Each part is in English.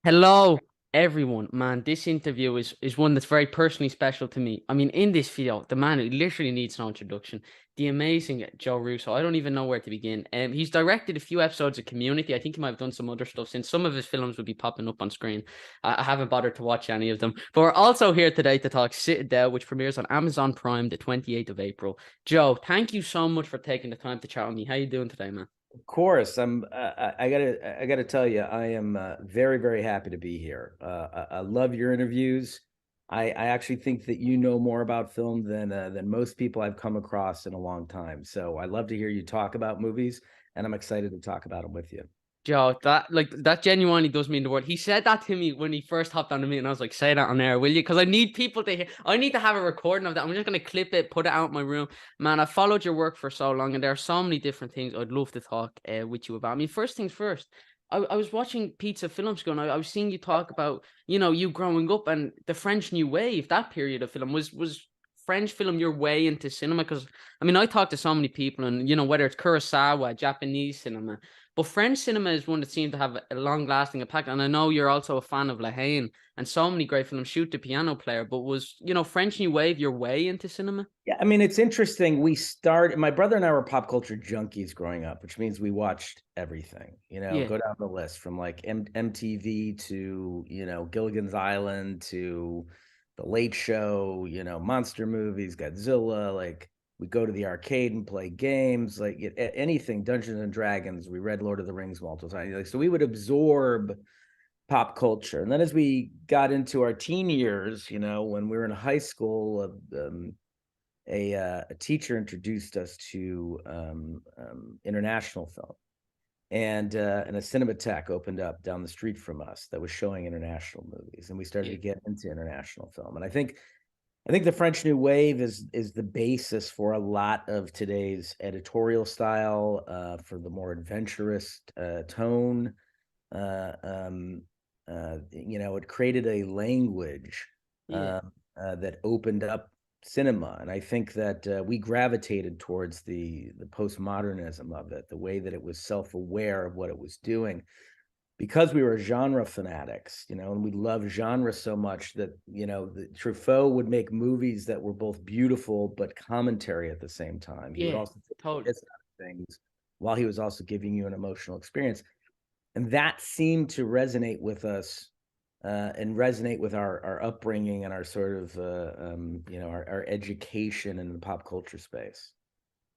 Hello, everyone. Man, this interview is one that's very personally special to me. I mean, in this video, the man who literally needs no introduction, the amazing Joe Russo. I don't even know where to begin. He's directed a few episodes of Community. I think he might have done some other stuff since some of his films will be popping up on screen. I haven't bothered to watch any of them. But we're also here today to talk Citadel, which premieres on Amazon Prime the 28th of April. Joe, thank you so much for taking the time to chat with me. How you doing today, man? Of course, I gotta tell you, I am very, very happy to be here. I love your interviews. I actually think that you know more about film than most people I've come across in a long time. So I love to hear you talk about movies, and I'm excited to talk about them with you. Joe, that genuinely does mean the word. He said that to me when he first hopped on the meeting. I was like, "Say that on air, will you?" Because I need people to hear. I need to have a recording of that. I'm just gonna clip it, put it out in my room. Man, I followed your work for so long, and there are so many different things I'd love to talk with you about. I mean, first things first. I was watching Pizza Film School, and I was seeing you talk about you growing up and the French New Wave. That period of film was French film your way into cinema? Because I mean, I talk to so many people, and whether it's Kurosawa, Japanese cinema. But French cinema is one that seemed to have a long-lasting impact. And I know you're also a fan of La Haine and so many great films. Shoot the Piano Player, but was French New Wave your way into cinema? Yeah, I mean, it's interesting. My brother and I were pop culture junkies growing up, which means we watched everything, Yeah, go down the list from like MTV to, Gilligan's Island to The Late Show, monster movies, Godzilla. Like, we go to the arcade and play games, like anything, Dungeons and Dragons. We read Lord of the Rings multiple times. Like, so we would absorb pop culture. And then as we got into our teen years, when we were in high school, a teacher introduced us to international film, and a cinematheque opened up down the street from us that was showing international movies, and we started yeah, to get into international film. And I think the French New Wave is the basis for a lot of today's editorial style, for the more adventurous tone. Uh, um, it created a language yeah. that opened up cinema, and I think that we gravitated towards the postmodernism of it, the way that it was self-aware of what it was doing, because we were genre fanatics, and we loved genre so much that Truffaut would make movies that were both beautiful but commentary at the same time. He would Yeah, also take the totally. piss out of things while he was also giving you an emotional experience, and that seemed to resonate with us, and resonate with our upbringing and our sort of our education in the pop culture space.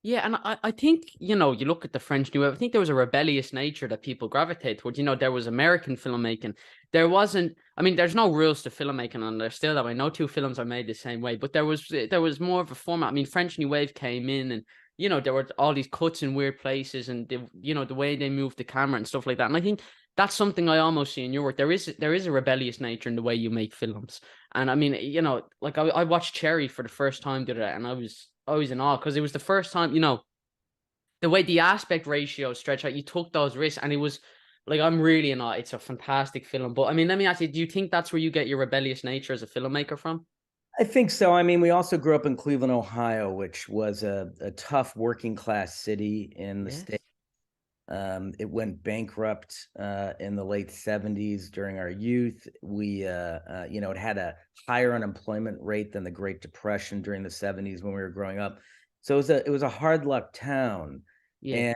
Yeah, and I think, you look at the French New Wave, I think there was a rebellious nature that people gravitate towards. There was American filmmaking. There wasn't, I mean, there's no rules to filmmaking, and there's still that way. No two films are made the same way, but there was more of a format. I mean, French New Wave came in, and there were all these cuts in weird places, and the way they moved the camera and stuff like that. And I think that's something I almost see in your work. There is a rebellious nature in the way you make films. And I mean, like I watched Cherry for the first time the other day, and I was in awe because it was the first time, the way the aspect ratio stretch out, you took those risks, and it was like I'm really in awe. It's a fantastic film. But I mean, let me ask you, do you think that's where you get your rebellious nature as a filmmaker from? I think so. I mean, we also grew up in Cleveland, Ohio, which was a tough working class city in the state. Yes. It went bankrupt in the late 70s during our youth. It had a higher unemployment rate than the Great Depression during the 70s when we were growing up. So it was a hard luck town. Yeah. And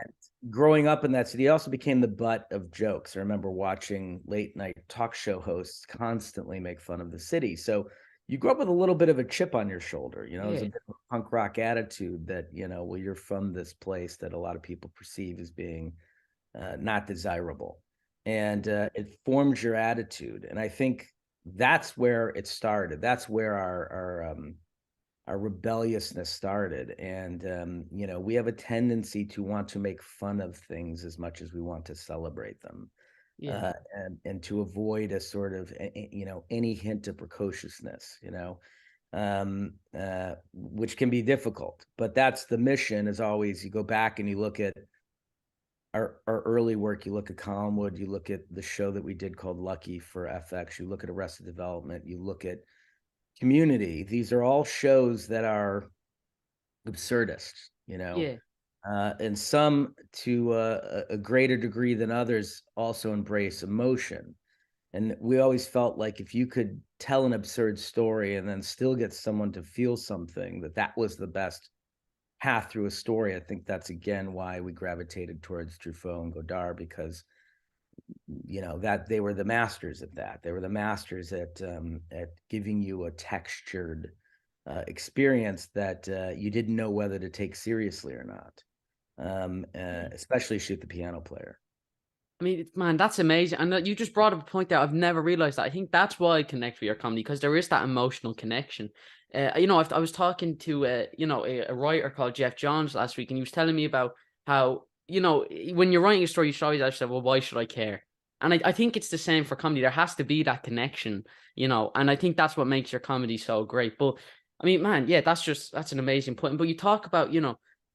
growing up in that city, it also became the butt of jokes. I remember watching late night talk show hosts constantly make fun of the city. So you grew up with a little bit of a chip on your shoulder. There's a Yeah. bit of a punk rock attitude that, well, you're from this place that a lot of people perceive as being not desirable. And it forms your attitude. And I think that's where it started. That's where our rebelliousness started. And, we have a tendency to want to make fun of things as much as we want to celebrate them. Yeah. And to avoid a sort of, any hint of precociousness, which can be difficult. But that's the mission. Is always, you go back and you look at our early work, you look at Collinwood, you look at the show that we did called Lucky for FX, you look at Arrested Development, you look at Community. These are all shows that are absurdist, Yeah. and some to a greater degree than others also embrace emotion. And we always felt like if you could tell an absurd story and then still get someone to feel something, that was the best path through a story. I think that's again why we gravitated towards Truffaut and Godard, because that they were the masters at that. They were the masters at giving you a textured experience that you didn't know whether to take seriously or not. Especially Shoot the Piano Player. I mean, man, that's amazing. And you just brought up a point that I've never realized that. I think that's why I connect with your comedy, because there is that emotional connection. I was talking to, a writer called Jeff Johns last week, and he was telling me about how, when you're writing a story, you should always ask yourself, well, why should I care? And I think it's the same for comedy. There has to be that connection, and I think that's what makes your comedy so great. But I mean, man, yeah, that's an amazing point. But you talk about,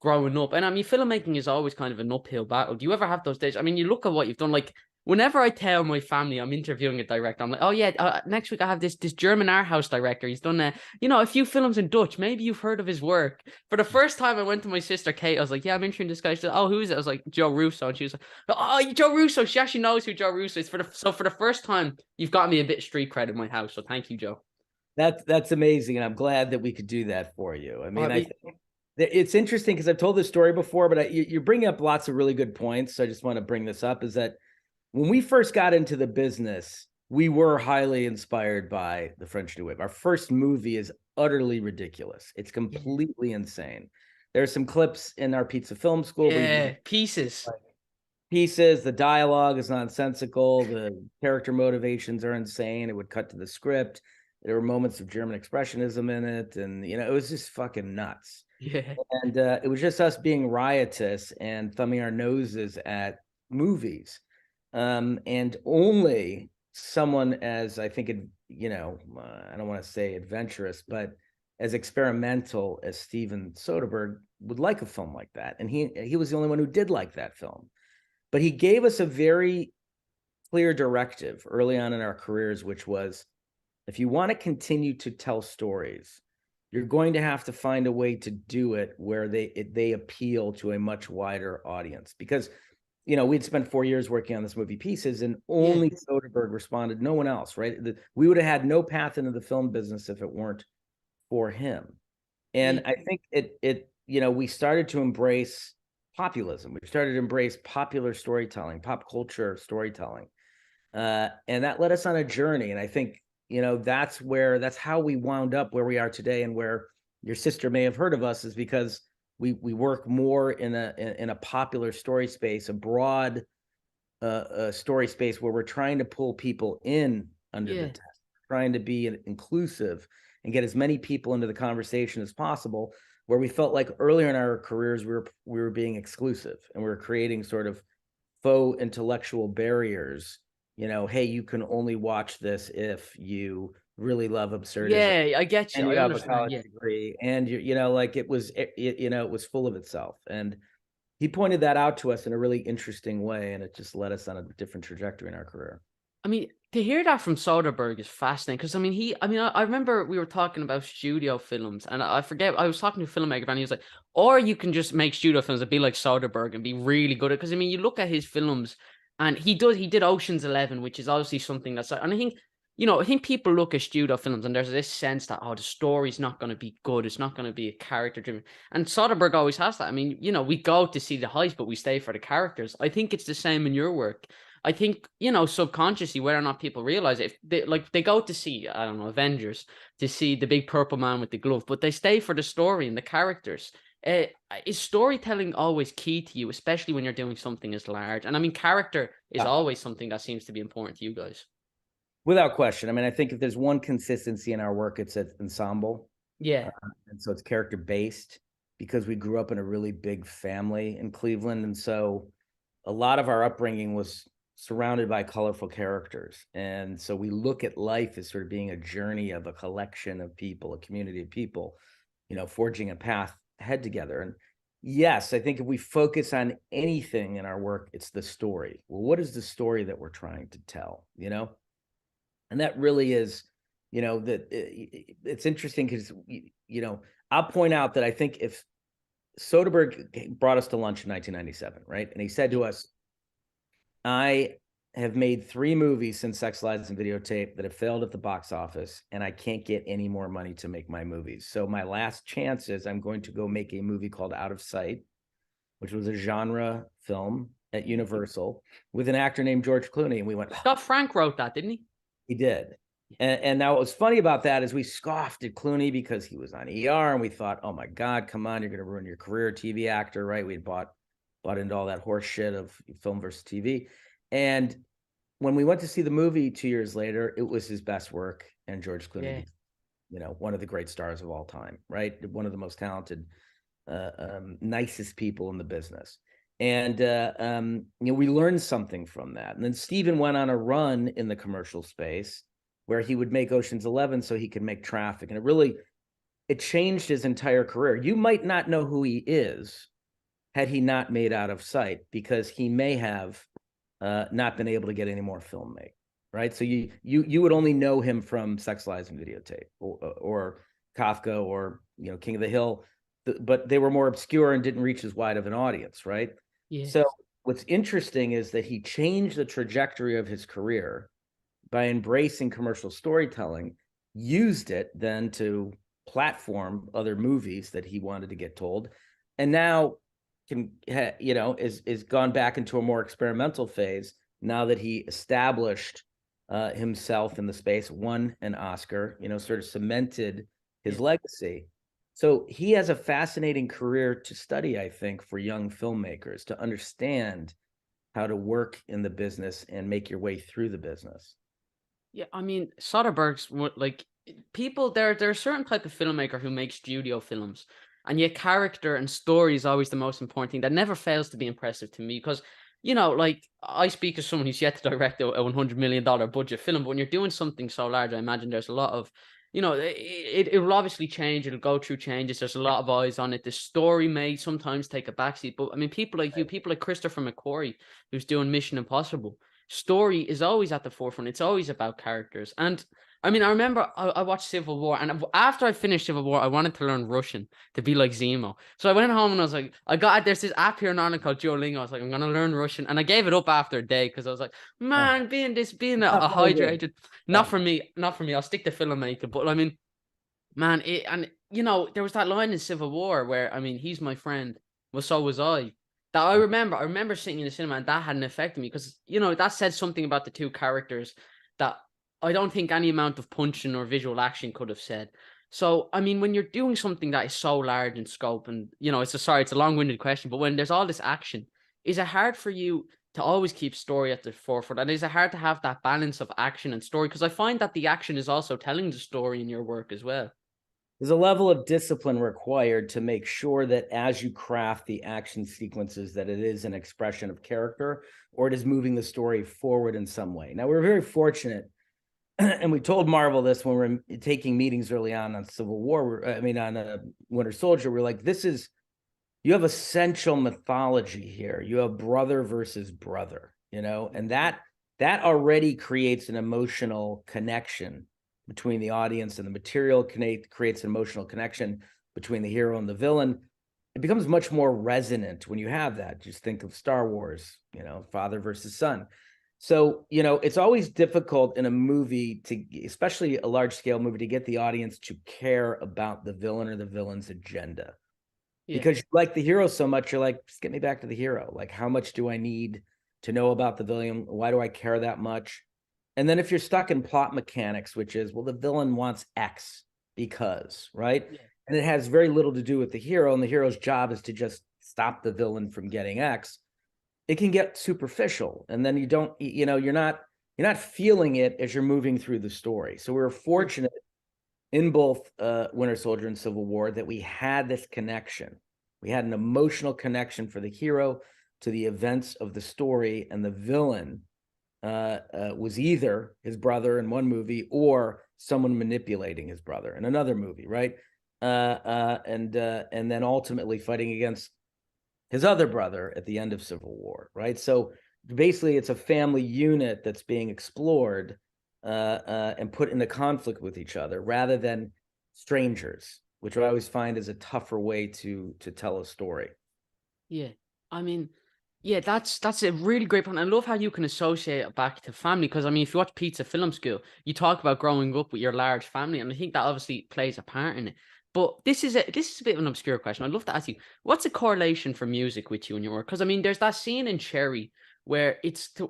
growing up. And I mean, filmmaking is always kind of an uphill battle. Do you ever have those days? I mean, you look at what you've done. Like, whenever I tell my family I'm interviewing a director, I'm like, oh yeah, next week I have this German art house director. He's done a few films in Dutch. Maybe you've heard of his work. For the first time, I went to my sister Kate. I was like, yeah, I'm interviewing this guy. She said, oh, who is it? I was like, Joe Russo, and she was like, oh, Joe Russo. She actually knows who Joe Russo is. For the first time, you've got me a bit of street cred in my house. So thank you, Joe. That's amazing, and I'm glad that we could do that for you. I I mean, I mean, think it's interesting because I've told this story before, but you're bringing up lots of really good points. So I just want to bring this up: is that when we first got into the business, we were highly inspired by the French New Wave. Our first movie is utterly ridiculous. It's completely insane. There's some clips in our pizza film school. yeah, pieces. Pieces. The dialogue is nonsensical. The character motivations are insane. It would cut to the script. There were moments of German expressionism in it, and it was just fucking nuts. Yeah, And it was just us being riotous and thumbing our noses at movies, and only someone as I think I don't want to say adventurous, but as experimental as Steven Soderbergh would like a film like that, and he was the only one who did like that film. But he gave us a very clear directive early on in our careers, which was, if you want to continue to tell stories, you're going to have to find a way to do it where they appeal to a much wider audience. Because we'd spent 4 years working on this movie Pieces, and yeah, only Soderbergh responded, no one else, right? We would have had no path into the film business if it weren't for him. yeah. And I think we started to embrace populism. We started to embrace popular storytelling, pop culture storytelling. And that led us on a journey. And I think, that's how we wound up where we are today, and where your sister may have heard of us, is because we work more in a popular story space, a broad story space where we're trying to pull people in under the Yeah. test, trying to be inclusive and get as many people into the conversation as possible. Where we felt like earlier in our careers we were being exclusive, and we were creating sort of faux intellectual barriers. Hey, you can only watch this if you really love absurdism Yeah, I get you. and I you have a understand. college Yeah. degree, and like it was full of itself. And he pointed that out to us in a really interesting way, and it just led us on a different trajectory in our career. I mean, to hear that from Soderbergh is fascinating, because I remember we were talking about studio films, and I forget, I was talking to a filmmaker and he was like, or you can just make studio films and be like Soderbergh and be really good at, because I mean, you look at his films, and he did Ocean's 11, which is obviously something that's, and I think people look at studio films and there's this sense that, oh, the story's not going to be good. It's not going to be a character driven. And Soderbergh always has that. I mean, we go to see the heist, but we stay for the characters. I think it's the same in your work. I think, subconsciously, whether or not people realize it, if they go to see, I don't know, Avengers, to see the big purple man with the glove, but they stay for the story and the characters. Uh, is storytelling always key to you, especially when you're doing something as large? And I mean, character is Yeah. always something that seems to be important to you guys. Without question. I mean, I think if there's one consistency in our work, it's an ensemble. Yeah. Uh, and so it's character based, because we grew up in a really big family in Cleveland. And so a lot of our upbringing was surrounded by colorful characters. And so we look at life as sort of being a journey of a collection of people, a community of people, forging a path ahead together. And yes, I think if we focus on anything in our work, it's the story. Well, what is the story that we're trying to tell, And that really is, that it's interesting because, I'll point out that I think if Soderbergh brought us to lunch in 1997, right? And he said to us, I have made 3 movies since Sex, Lies, and Videotape that have failed at the box office, and I can't get any more money to make my movies. So my last chance is I'm going to go make a movie called Out of Sight, which was a genre film at Universal with an actor named George Clooney. And we went, Scott Frank wrote that, didn't he? he did. And now what was funny about that is we scoffed at Clooney because he was on ER, and we thought, oh my God, come on, you're going to ruin your career, TV actor, right? We had bought into all that horse shit of film versus TV. And when we went to see the movie 2 years later, it was his best work, and George Clooney, one of the great stars of all time, right? One of the most talented, nicest people in the business. And we learned something from that. And then Steven went on a run in the commercial space where he would make Ocean's 11 so he could make Traffic, and it changed his entire career. You might not know who he is had he not made Out of Sight, because he may have not been able to get any more film made, right? So you would only know him from Sex, Lies, and Videotape, or Kafka, or King of the Hill, but they were more obscure and didn't reach as wide of an audience, right? Yes. So what's interesting is that he changed the trajectory of his career by embracing commercial storytelling, used it then to platform other movies that he wanted to get told, and now is gone back into a more experimental phase now that he established himself in the space, won an Oscar, sort of cemented his legacy. So he has a fascinating career to study, I think, for young filmmakers to understand how to work in the business and make your way through the business. Yeah, I mean, Soderbergh's like people. There's a certain type of filmmaker who makes studio films, and yet character and story is always the most important thing. That never fails to be impressive to me because like I speak as someone who's yet to direct a $100 million budget film. But when you're doing something so large, I imagine there's a lot of it will obviously change. It'll go through changes. There's a lot of eyes on it. The story may sometimes take a backseat, but I mean, people like you, people like Christopher McQuarrie, who's doing Mission Impossible, story is always at the forefront. It's always about characters. And I mean, I remember I watched Civil War, and after I finished Civil War, I wanted to learn Russian to be like Zemo. So I went home and I was like, there's this app here in Ireland called Duolingo. I was like, I'm gonna learn Russian, and I gave it up after a day because I was like, man, being a Hydra agent, not for me, not for me. I'll stick to filmmaking. But I mean, man, there was that line in Civil War where, I mean, he's my friend, well, so was I. That I remember sitting in the cinema, and that had an effect on me because that said something about the two characters that I don't think any amount of punching or visual action could have said. So I mean, when you're doing something that is so large in scope, and it's a long-winded question, but when there's all this action, is it hard for you to always keep story at the forefront, and is it hard to have that balance of action and story? Because I find that the action is also telling the story in your work as well. There's a level of discipline required to make sure that as you craft the action sequences, that it is an expression of character, or it is moving the story forward in some way. Now, we're very fortunate, and we told Marvel this when we were taking meetings early on Civil War. On Winter Soldier, we're like, you have essential mythology here. You have brother versus brother, and that already creates an emotional connection between the audience, and the material creates an emotional connection between the hero and the villain. It becomes much more resonant when you have that. Just think of Star Wars, father versus son. So, it's always difficult in a movie especially a large scale movie, to get the audience to care about the villain or the villain's agenda. Yeah. Because you like the hero so much, you're like, just get me back to the hero. Like, how much do I need to know about the villain? Why do I care that much? And then if you're stuck in plot mechanics, which is, well, the villain wants X because, right? Yeah. And it has very little to do with the hero, and the hero's job is to just stop the villain from getting X. It can get superficial, and then you're not feeling it as you're moving through the story. So we were fortunate in both Winter Soldier and Civil War that we had this connection. We had an emotional connection for the hero to the events of the story, and the villain was either his brother in one movie or someone manipulating his brother in another movie, right? And then ultimately fighting against his other brother at the end of Civil War, right? So basically, it's a family unit that's being explored and put into conflict with each other, rather than strangers, which I always find is a tougher way to tell a story. Yeah. I mean, Yeah, that's a really great point. I love how you can associate it back to family because I mean, if you watch Pizza Film School, you talk about growing up with your large family, and I think that obviously plays a part in it. But this is a bit of an obscure question. I'd love to ask you, what's a correlation for music with you and your work? Because I mean, there's that scene in Cherry where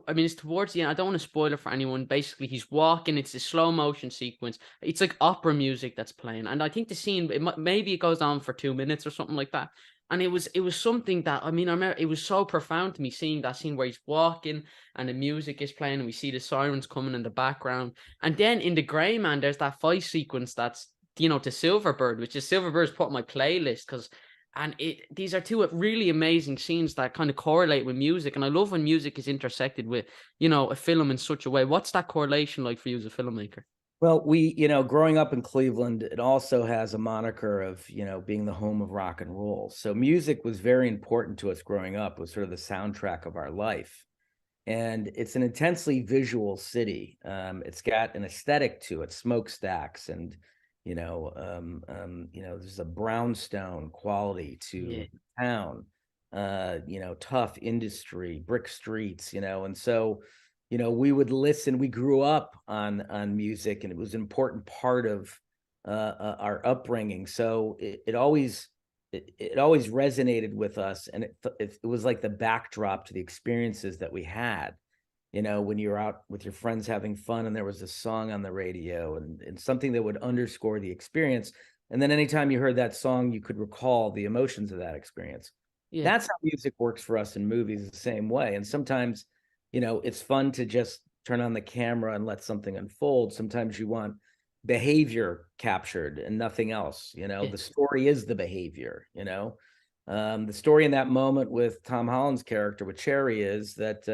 I mean, it's towards the end. I don't want to spoil it for anyone. Basically, he's walking. It's a slow motion sequence. It's like opera music that's playing, and I think the scene maybe it goes on for 2 minutes or something like that, and it was something that I mean, I remember it was so profound to me seeing that scene where he's walking and the music is playing and we see the sirens coming in the background. And then in the Grey Man, there's that fight sequence that's to Silverbird, which is Silverbird's put on my playlist because and these are two really amazing scenes that kind of correlate with music. And I love when music is intersected with, a film in such a way. What's that correlation like for you as a filmmaker? Well, growing up in Cleveland, it also has a moniker of, being the home of rock and roll. So music was very important to us growing up. It was sort of the soundtrack of our life. And it's an intensely visual city. It's got an aesthetic to it, smokestacks, and there's a brownstone quality Yeah, to town. Tough industry, brick streets, and so we would listen. We grew up on music, and it was an important part of our upbringing. So it always resonated with us, and it was like the backdrop to the experiences that we had. When you're out with your friends having fun, and there was a song on the radio, and something that would underscore the experience. And then anytime you heard that song, you could recall the emotions of that experience. yeah, That's how music works for us in movies, the same way. And sometimes, it's fun to just turn on the camera and let something unfold. Sometimes you want behavior captured and nothing else. yeah, The story is the behavior. The story in that moment with Tom Holland's character with Cherry is that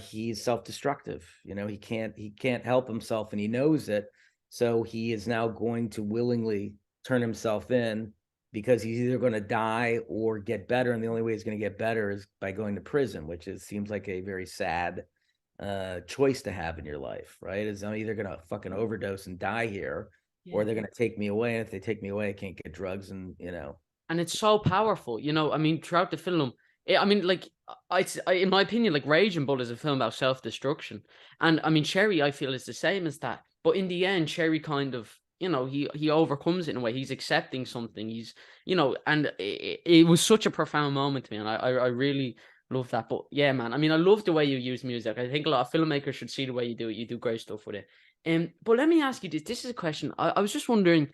he's self-destructive. He can't help himself, and he knows it. So he is now going to willingly turn himself in, because he's either going to die or get better, and the only way he's going to get better is by going to prison, which seems like a very sad choice to have in your life, right? Is I'm either going to fucking overdose and die here, yeah. or they're going to take me away, and if they take me away, I can't get drugs, and. And it's so powerful, I mean, throughout the film, I mean, like, in my opinion, like, Raging Bull is a film about self-destruction, and I mean, Cherry, I feel, is the same as that, but in the end, Cherry kind of, he overcomes it in a way. He's accepting something. And it was such a profound moment to me, and I really love that. But yeah, man, I mean, I love the way you use music. I think a lot of filmmakers should see the way you do it. You do great stuff with it. But let me ask you this. This is a question. I was just wondering,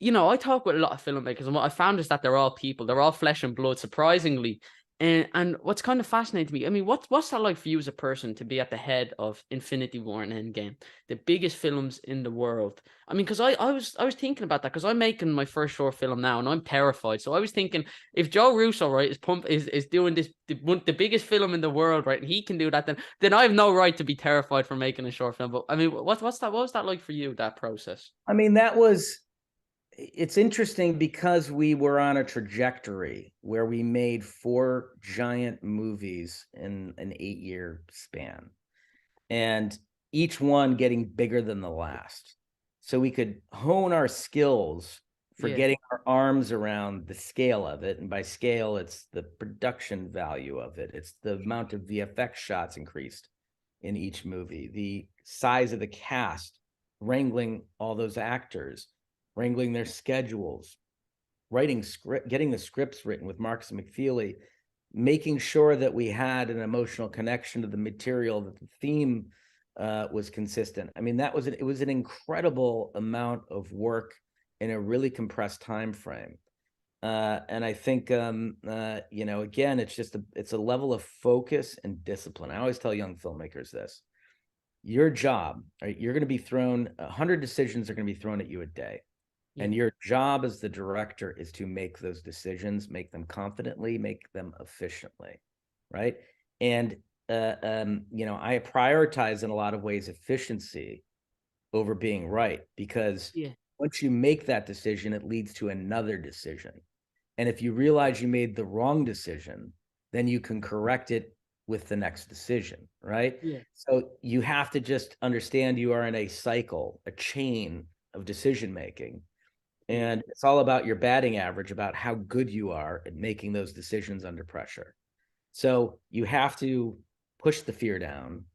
I talk with a lot of filmmakers, and what I found is that they're all people. They're all flesh and blood, surprisingly. And what's kind of fascinating to me, I mean, what's that like for you as a person to be at the head of Infinity War and Endgame, the biggest films in the world? I mean, because I was thinking about that because I'm making my first short film now, and I'm terrified. So I was thinking, if Joe Russo, right, is doing the biggest film in the world, right, and he can do that, then I have no right to be terrified for making a short film. But I mean, what's that? What was that like for you? That process? I mean, it's interesting because we were on a trajectory where we made four giant movies in an 8-year span, and each one getting bigger than the last. So we could hone our skills for Yeah, getting our arms around the scale of it. And by scale, it's the production value of it, it's the amount of VFX shots increased in each movie, the size of the cast, wrangling all those actors, wrangling their schedules, writing script, getting the scripts written with Marcus McFeely, making sure that we had an emotional connection to the material, that the theme was consistent. I mean, it was an incredible amount of work in a really compressed time frame. And I think, again, it's a level of focus and discipline. I always tell young filmmakers this: your job, right? You're going to be thrown 100 decisions are going to be thrown at you a day. yeah, And your job as the director is to make those decisions, make them confidently, make them efficiently, right? And I prioritize in a lot of ways efficiency over being right, because yeah. once you make that decision, it leads to another decision. And if you realize you made the wrong decision, then you can correct it with the next decision, right? Yeah. So you have to just understand you are in a cycle, a chain of decision making, Yeah. and it's all about your batting average, about how good you are at making those decisions under pressure. So you have to push the fear down.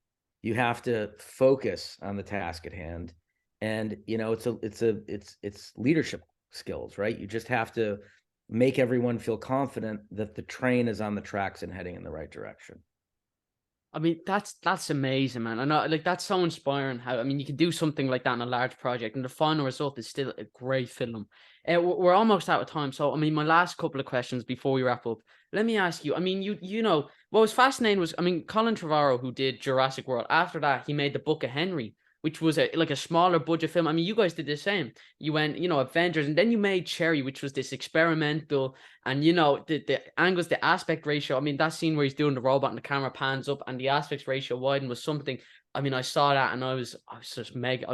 You have to focus on the task at hand. And it's leadership skills, right? You just have to make everyone feel confident that the train is on the tracks and heading in the right direction. I mean, that's amazing, man. I know, like, that's so inspiring. How, I mean, you can do something like that in a large project, and the final result is still a great film. We're almost out of time, so I mean, my last couple of questions before we wrap up. Let me ask you. I mean, you know what was fascinating was, I mean, Colin Trevorrow, who did Jurassic World. After that, he made the Book of Henry, which was like a smaller budget film. I mean, you guys did the same. You went, Avengers, and then you made Cherry, which was this experimental. And the angles, the aspect ratio. I mean, that scene where he's doing the robot and the camera pans up and the aspect ratio widen was something. I mean, I saw that and I was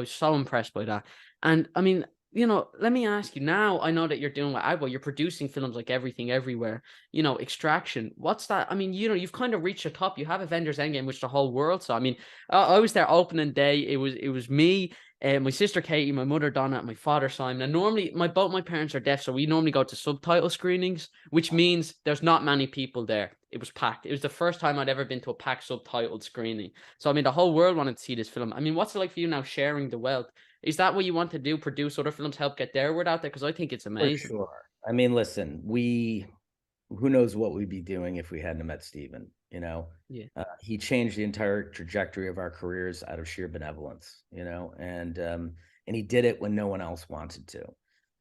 so impressed by that. And I mean, let me ask you now. I know that you're doing what Agbo, you're producing films like Everything Everywhere, Extraction. What's that? I mean, you've kind of reached the top. You have Avengers Endgame, which the whole world saw. I mean, I was there opening day. It was me, my sister Katie, my mother Donna, and my father Simon. And normally, both my parents are deaf, so we normally go to subtitle screenings, which means there's not many people there. It was packed. It was the first time I'd ever been to a packed subtitled screening. So I mean, the whole world wanted to see this film. I mean, what's it like for you now, sharing the wealth? Is that what you want to do? Produce other films, help get their word out there? Because I think it's For amazing. sure. I mean, listen, who knows what we'd be doing if we hadn't met Steven, Yeah. He changed the entire trajectory of our careers out of sheer benevolence, and he did it when no one else wanted to.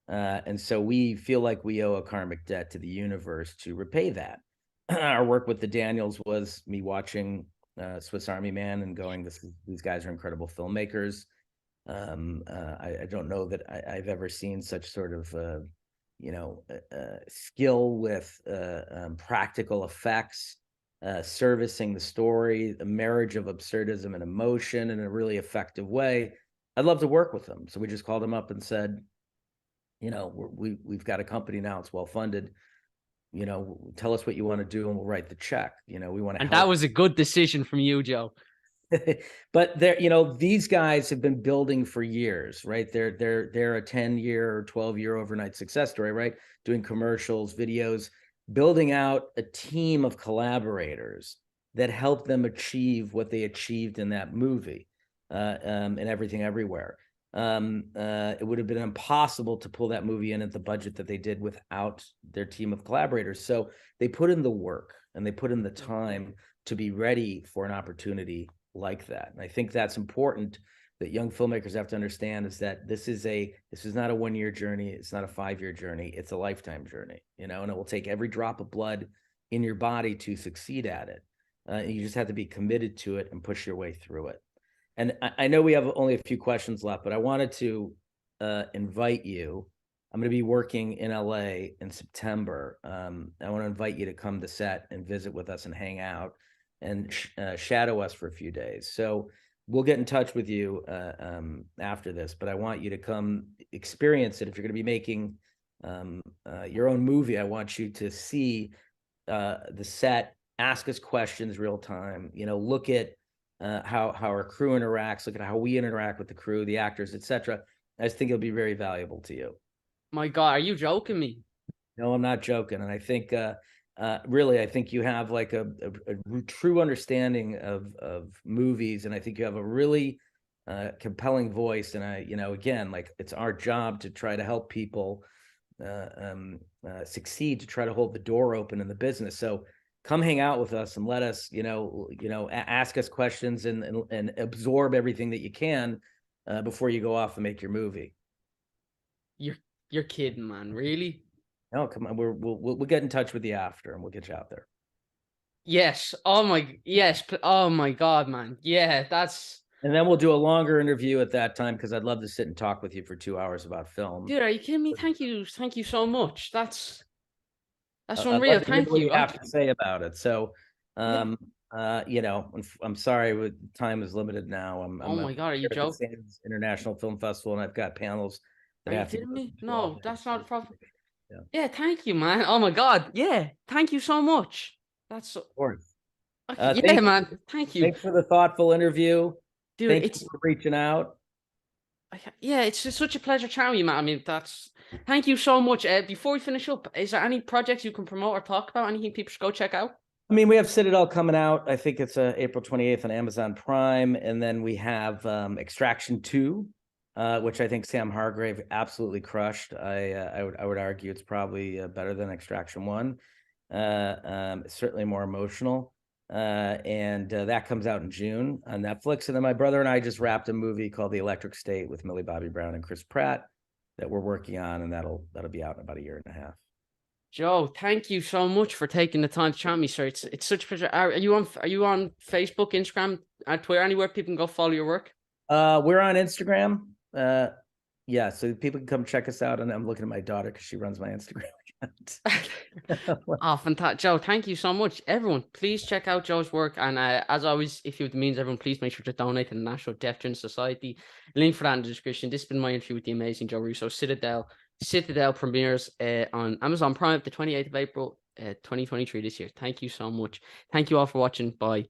And so we feel like we owe a karmic debt to the universe to repay that. Our work with the Daniels was me watching Swiss Army Man and going, these guys are incredible filmmakers. I don't know that I've ever seen such sort of skill with practical effects, servicing the story, the marriage of absurdism and emotion in a really effective way. I'd love to work with them. So we just called him up and said, we've got a company now, it's well funded. Tell us what you want to do and we'll write the check. We want to And help. that was a good decision from you, Joe. But these guys have been building for years, right? They're a 10-year or 12-year overnight success story, right? Doing commercials, videos, building out a team of collaborators that help them achieve what they achieved in that movie, and Everything Everywhere. It would have been impossible to pull that movie in at the budget that they did without their team of collaborators. So they put in the work and they put in the time to be ready for an opportunity like that. And I think that's important that young filmmakers have to understand, is that this is not a 1-year journey. It's not a 5-year journey. It's a lifetime journey, and it will take every drop of blood in your body to succeed at it. You just have to be committed to it and push your way through it. And I know we have only a few questions left, but I wanted to invite you. I'm going to be working in LA in September. I want to invite you to come to set and visit with us and hang out and shadow us for a few days. So we'll get in touch with you after this, but I want you to come experience it. If you're going to be making your own movie, I want you to see the set, ask us questions real time, look at how our crew interacts, look at how we interact with the crew, the actors, etc. I just think it'll be very valuable to you. My God, are you joking me? No, I'm not joking. And I think really, I think you have like a true understanding of movies, and I think you have a really compelling voice. And again, like, it's our job to try to help people succeed, to try to hold the door open in the business. So come hang out with us and let us, ask us questions and absorb everything that you can before you go off and make your movie. You're kidding, man. Really? No, come on. We'll get in touch with you after, and we'll get you out there. Yes. Yes. Oh my God, man. Yeah, And then we'll do a longer interview at that time, because I'd love to sit and talk with you for 2 hours about film. dude, are you kidding me? Thank you so much. That's I'd unreal. love to hear Thank what you. you have to say about it. So, Yeah. I'm sorry, time is limited now. Oh I'm my God, are you here at the joking? Sands International Film Festival, and I've got panels that Are I you have to kidding go me? to all No, day. that's not a problem. Yeah, of Yeah, thank you, man. Oh my God. Yeah, thank you so much. That's so, course. okay. Yeah, Thank man. Thank you, Thanks for the thoughtful interview. dude. Thank you for reaching out. Yeah, it's just such a pleasure chatting you, man. I mean, thank you so much. Before we finish up, is there any projects you can promote or talk about? Anything people should go check out? I mean, we have Citadel coming out. I think it's April 28th on Amazon Prime. And then we have Extraction 2, which I think Sam Hargrave absolutely crushed. I would argue it's probably better than Extraction 1. It's certainly more emotional. And that comes out in June on Netflix. And then my brother and I just wrapped a movie called The Electric State with Millie Bobby Brown and Chris Pratt that we're working on, and that'll be out in about a year and a half. Joe, thank you so much for taking the time to chat with me, sir. It's such a pleasure. Are you on Facebook, Instagram, Twitter, anywhere people can go follow your work? We're on Instagram. Yeah, so people can come check us out. And I'm looking at my daughter because she runs my Instagram account. Oh, fantastic. Joe, thank you so much. Everyone, please check out Joe's work. And as always, if you have the means, everyone, please make sure to donate to the National Deaf Children's Society. Link for that in the description. This has been my interview with the amazing Joe Russo. Citadel premieres on Amazon Prime the 28th of April, 2023 this year. Thank you so much. Thank you all for watching. Bye.